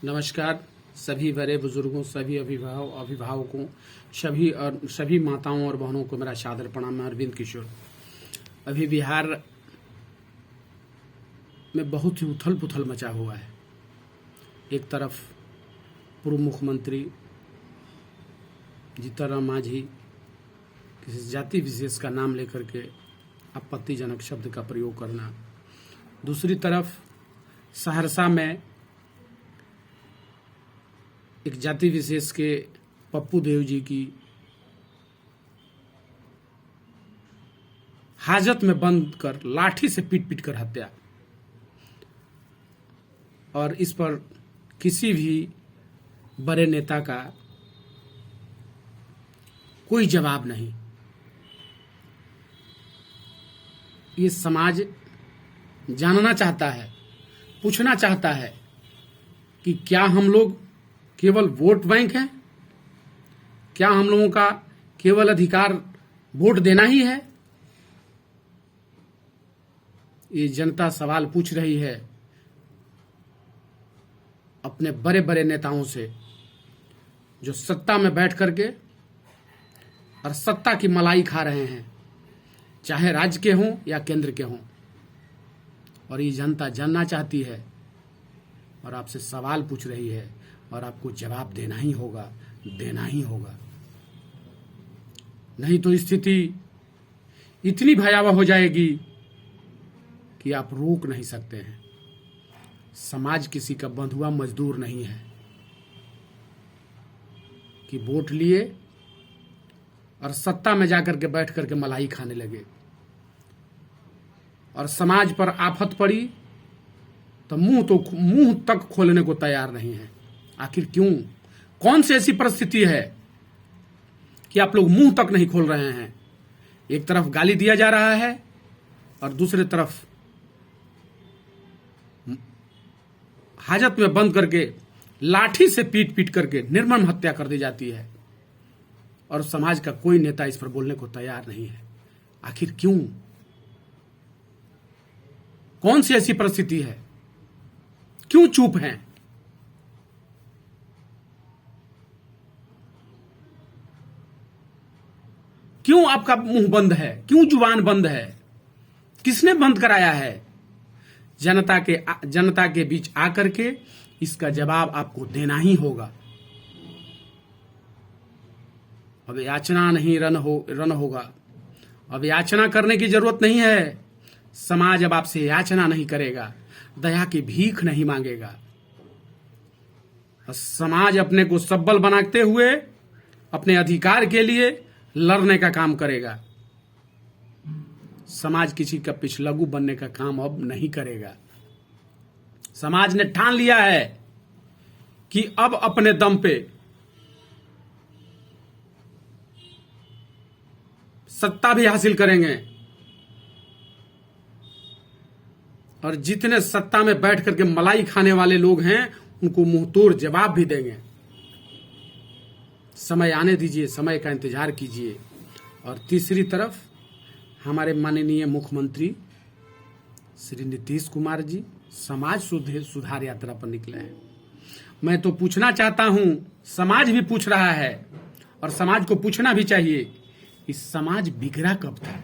नमस्कार सभी बड़े बुजुर्गों, सभी अभिभावकों, सभी माताओं और बहनों को मेरा सादर प्रणाम। मैं अरविंद किशोर। अभी बिहार में बहुत ही उथल पुथल मचा हुआ है। एक तरफ पूर्व मुख्यमंत्री जीतनराम मांझी किसी जाति विशेष का नाम लेकर के आपत्तिजनक शब्द का प्रयोग करना, दूसरी तरफ सहरसा में एक जाति विशेष के पप्पू देव जी की हाजत में बंद कर लाठी से पीट पीट कर हत्या, और इस पर किसी भी बड़े नेता का कोई जवाब नहीं। ये समाज जानना चाहता है, पूछना चाहता है कि क्या हम लोग केवल वोट बैंक हैं? क्या हम लोगों का केवल अधिकार वोट देना ही है? ये जनता सवाल पूछ रही है अपने बड़े बड़े नेताओं से, जो सत्ता में बैठ करके और सत्ता की मलाई खा रहे हैं, चाहे राज्य के हों या केंद्र के हों। और ये जनता जानना चाहती है और आपसे सवाल पूछ रही है, और आपको जवाब देना ही होगा, देना ही होगा। नहीं तो स्थिति इतनी भयावह हो जाएगी कि आप रोक नहीं सकते हैं। समाज किसी का बंधुआ मजदूर नहीं है कि वोट लिए और सत्ता में जाकर के बैठ करके मलाई खाने लगे, और समाज पर आफत पड़ी तो मुंह तक खोलने को तैयार नहीं है। आखिर क्यों? कौन सी ऐसी परिस्थिति है कि आप लोग मुंह तक नहीं खोल रहे हैं? एक तरफ गाली दिया जा रहा है और दूसरी तरफ हाजत में बंद करके लाठी से पीट पीट करके निर्मम हत्या कर दी जाती है, और समाज का कोई नेता इस पर बोलने को तैयार नहीं है। आखिर क्यों? कौन सी ऐसी परिस्थिति है? क्यों चुप हैं? क्यों आपका मुंह बंद है? क्यों जुबान बंद है? किसने बंद कराया है? जनता के बीच आकर के इसका जवाब आपको देना ही होगा। अब याचना नहीं रन होगा। अब याचना करने की जरूरत नहीं है। समाज अब आपसे याचना नहीं करेगा, दया की भीख नहीं मांगेगा। समाज अपने को सबल बनाते हुए अपने अधिकार के लिए लड़ने का काम करेगा। समाज किसी का पिछलगू बनने का काम अब नहीं करेगा। समाज ने ठान लिया है कि अब अपने दम पे सत्ता भी हासिल करेंगे, और जितने सत्ता में बैठ करके मलाई खाने वाले लोग हैं उनको मुंहतोड़ जवाब भी देंगे। समय आने दीजिए, समय का इंतजार कीजिए। और तीसरी तरफ हमारे माननीय मुख्यमंत्री श्री नीतीश कुमार जी समाज सुधार यात्रा पर निकले हैं। मैं तो पूछना चाहता हूं, समाज भी पूछ रहा है और समाज को पूछना भी चाहिए कि समाज बिगड़ा कब था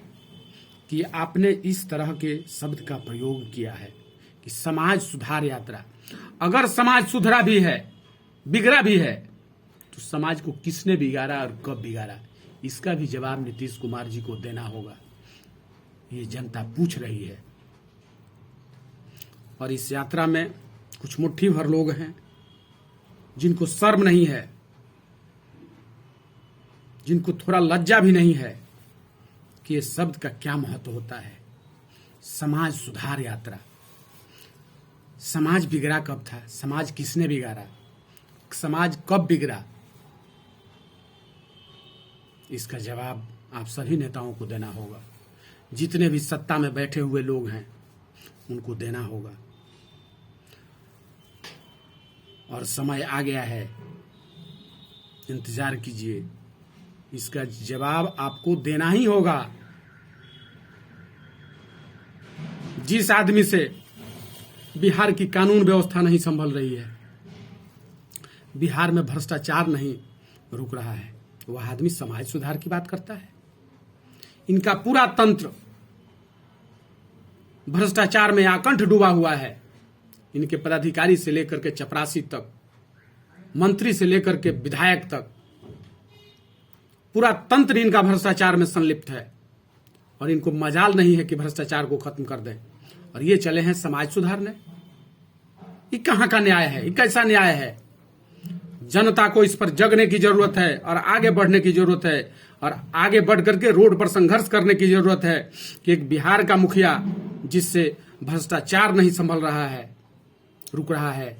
कि आपने इस तरह के शब्द का प्रयोग किया है कि समाज सुधार यात्रा। अगर समाज सुधरा भी है, बिगड़ा भी है, तो समाज को किसने बिगाड़ा और कब बिगाड़ा, इसका भी जवाब नीतीश कुमार जी को देना होगा। ये जनता पूछ रही है। और इस यात्रा में कुछ मुट्ठी भर लोग हैं जिनको शर्म नहीं है, जिनको थोड़ा लज्जा भी नहीं है कि ये शब्द का क्या महत्व होता है। समाज सुधार यात्रा। समाज बिगड़ा कब था? समाज किसने बिगाड़ा? समाज कब बिगड़ा? इसका जवाब आप सभी नेताओं को देना होगा। जितने भी सत्ता में बैठे हुए लोग हैं उनको देना होगा। और समय आ गया है, इंतजार कीजिए, इसका जवाब आपको देना ही होगा। जिस आदमी से बिहार की कानून व्यवस्था नहीं संभल रही है, बिहार में भ्रष्टाचार नहीं रुक रहा है, वह आदमी समाज सुधार की बात करता है। इनका पूरा तंत्र भ्रष्टाचार में आकंठ डूबा हुआ है। इनके पदाधिकारी से लेकर के चपरासी तक, मंत्री से लेकर के विधायक तक, पूरा तंत्र इनका भ्रष्टाचार में संलिप्त है और इनको मजाल नहीं है कि भ्रष्टाचार को खत्म कर दें। और ये चले हैं समाज सुधारने। ये कहां का न्याय है? ये कैसा न्याय है? जनता को इस पर जगने की जरूरत है और आगे बढ़ने की जरूरत है और आगे बढ़ करके रोड पर संघर्ष करने की जरूरत है कि एक बिहार का मुखिया जिससे भ्रष्टाचार नहीं संभल रहा है, रुक रहा है,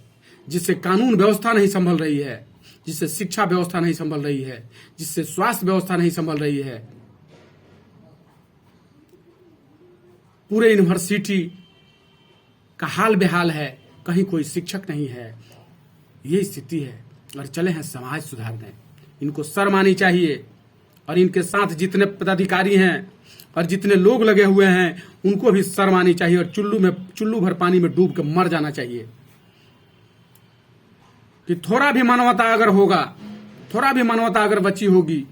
जिससे कानून व्यवस्था नहीं संभल रही है, जिससे शिक्षा व्यवस्था नहीं संभल रही है, जिससे स्वास्थ्य व्यवस्था नहीं संभल रही है, पूरे यूनिवर्सिटी का हाल बेहाल है, कहीं कोई शिक्षक नहीं है, ये स्थिति है। और चले हैं समाज सुधारने। इनको शर्म आनी चाहिए और इनके साथ जितने पदाधिकारी हैं और जितने लोग लगे हुए हैं उनको भी शर्म आनी चाहिए और चुल्लू भर पानी में डूब के मर जाना चाहिए। कि थोड़ा भी मानवता अगर होगा, थोड़ा भी मानवता अगर बची होगी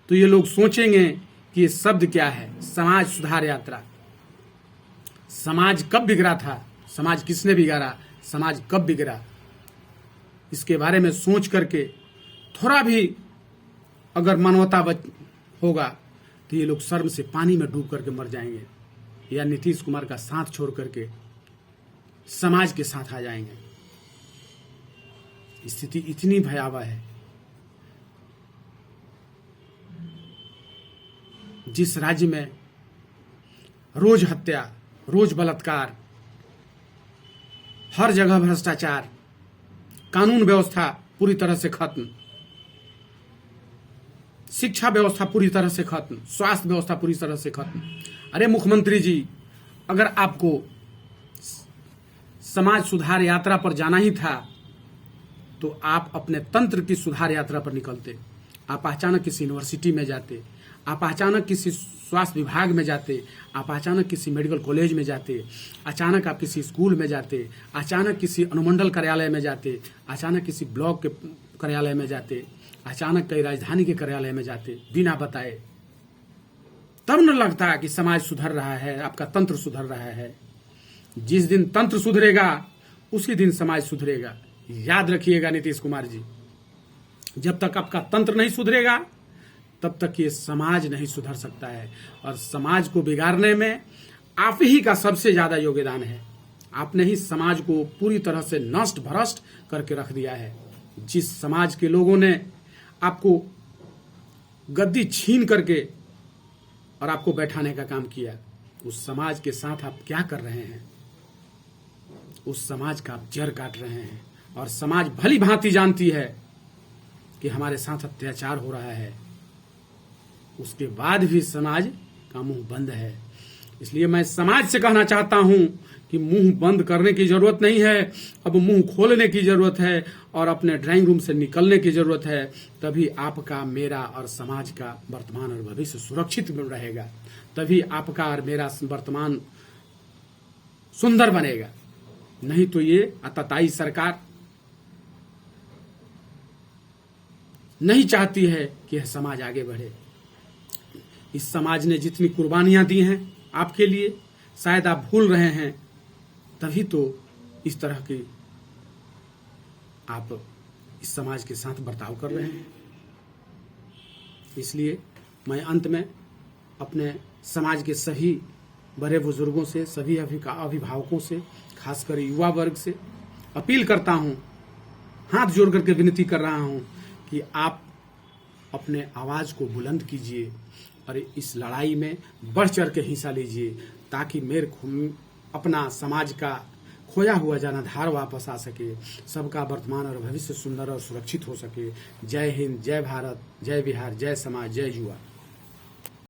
तो ये लोग सोचेंगे कि ये शब्द क्या है, समाज सुधार यात्रा। समाज कब बिगड़ा था? समाज किसने बिगाड़ा? समाज कब बिगड़ा? इसके बारे में सोच करके थोड़ा भी अगर मानवता होगा तो ये लोग शर्म से पानी में डूब करके मर जाएंगे या नीतीश कुमार का साथ छोड़ करके समाज के साथ आ जाएंगे। स्थिति इतनी भयावह है। जिस राज्य में रोज हत्या, रोज बलात्कार, हर जगह भ्रष्टाचार, कानून व्यवस्था पूरी तरह से खत्म, शिक्षा व्यवस्था पूरी तरह से खत्म, स्वास्थ्य व्यवस्था पूरी तरह से खत्म। अरे मुख्यमंत्री जी, अगर आपको समाज सुधार यात्रा पर जाना ही था तो आप अपने तंत्र की सुधार यात्रा पर निकलते। आप अचानक किसी यूनिवर्सिटी में जाते, आप अचानक किसी स्वास्थ्य विभाग में जाते, आप अचानक किसी मेडिकल कॉलेज में जाते, अचानक आप किसी स्कूल में जाते, अचानक किसी अनुमंडल कार्यालय में जाते, अचानक किसी ब्लॉक के कार्यालय में जाते, अचानक कई राजधानी के कार्यालय में जाते बिना बताए। तब न लगता कि समाज सुधर रहा है, आपका तंत्र सुधर रहा है। जिस दिन तंत्र सुधरेगा उसी दिन समाज सुधरेगा। याद रखिएगा नीतीश कुमार जी, जब तक आपका तंत्र नहीं सुधरेगा तब तक ये समाज नहीं सुधर सकता है। और समाज को बिगाड़ने में आप ही का सबसे ज्यादा योगदान है। आपने ही समाज को पूरी तरह से नष्ट भ्रष्ट करके रख दिया है। जिस समाज के लोगों ने आपको गद्दी छीन करके और आपको बैठाने का काम किया, उस समाज के साथ आप क्या कर रहे हैं? उस समाज का आप जड़ काट रहे हैं। और समाज भली भांति जानती है कि हमारे साथ अत्याचार हो रहा है, उसके बाद भी समाज का मुंह बंद है। इसलिए मैं समाज से कहना चाहता हूं कि मुंह बंद करने की जरूरत नहीं है, अब मुंह खोलने की जरूरत है और अपने ड्राइंग रूम से निकलने की जरूरत है। तभी आपका, मेरा और समाज का वर्तमान और भविष्य सुरक्षित रहेगा। तभी आपका और मेरा वर्तमान सुंदर बनेगा। नहीं तो ये आतताई सरकार नहीं चाहती है कि यह समाज आगे बढ़े। इस समाज ने जितनी कुर्बानियां दी हैं आपके लिए, शायद आप भूल रहे हैं, तभी तो इस तरह की आप इस समाज के साथ बर्ताव कर रहे हैं। इसलिए मैं अंत में अपने समाज के सभी बड़े बुजुर्गों से, सभी अभिभावकों से, खासकर युवा वर्ग से अपील करता हूं, हाथ जोड़ करके विनती कर रहा हूं कि आप अपने आवाज को बुलंद कीजिए और इस लड़ाई में बढ़ चढ़ के हिस्सा लीजिए, ताकि अपना समाज का खोया हुआ जनाधार वापस आ सके, सबका वर्तमान और भविष्य सुंदर और सुरक्षित हो सके। जय हिंद, जय भारत, जय बिहार, जय समाज, जय युवा।